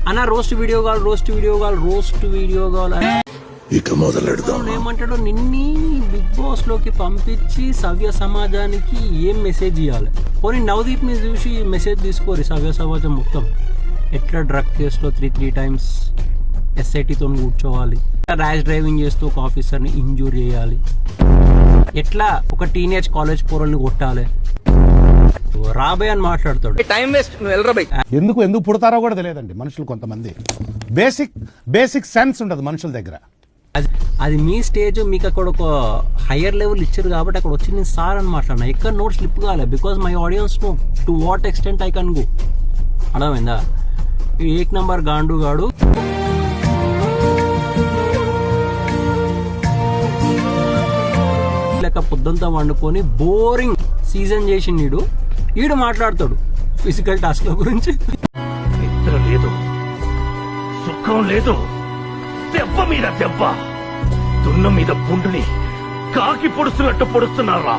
అన్న roast video కావాలి ఇక మొదలెడదాం. ఏమంటాడు, నిన్ని బిగ్ బాస్ లోకి పంపించి సవ్య సమాజానికి ఏం మెసేజ్ ఇవ్వాలి? పోనీ నవదీప్ ని చూసి మెసేజ్ తీసుకోరు సవ్య సమాజం మొత్తం. ఎట్లా డ్రగ్ కేసులో 3 టైమ్స్ ఎస్ఐటీతో కూర్చోవాలి, ర్యాష్ డ్రైవింగ్ చేస్తూ ఒక ఆఫీసర్ని ఇంజూర్ చేయాలి, ఎట్లా ఒక టీనేజ్ కాలేజ్ పోరల్ని కొట్టాలి, రాబోయే అని మాట్లాడతాడు. టైం వేస్ట్, ఎందుకు పుడతారో కూడా తెలియదండి మనుషులు. కొంతమంది బేసిక్ సెన్స్ ఉండదు మనుషుల దగ్గర. అది మీ స్టేజ్, మీకు అక్కడ ఒక హయ్యర్ లెవెల్ ఇచ్చారు కాబట్టి అక్కడ వచ్చి నేను సార్ అని మాట్లాడినా. ఎక్కడ నోట్ స్లిప్ కాలే, because my audience know to what extent I can go. అర్థమైందా? ఏక్ నంబర్ గాండు గాడు లెక్క పొద్దుంతా వండుకొని బోరింగ్ సీజన్ చేసి ఈడు మాట్లాడతాడు ఫిజికల్ టాస్క్ల గురించి. నిద్ర లేదు, సుఖం లేదు, దెబ్బ మీద దెబ్బ, దున్న మీద పుండుని కాకి పొడుస్తున్నట్టు పొడుస్తున్నారా?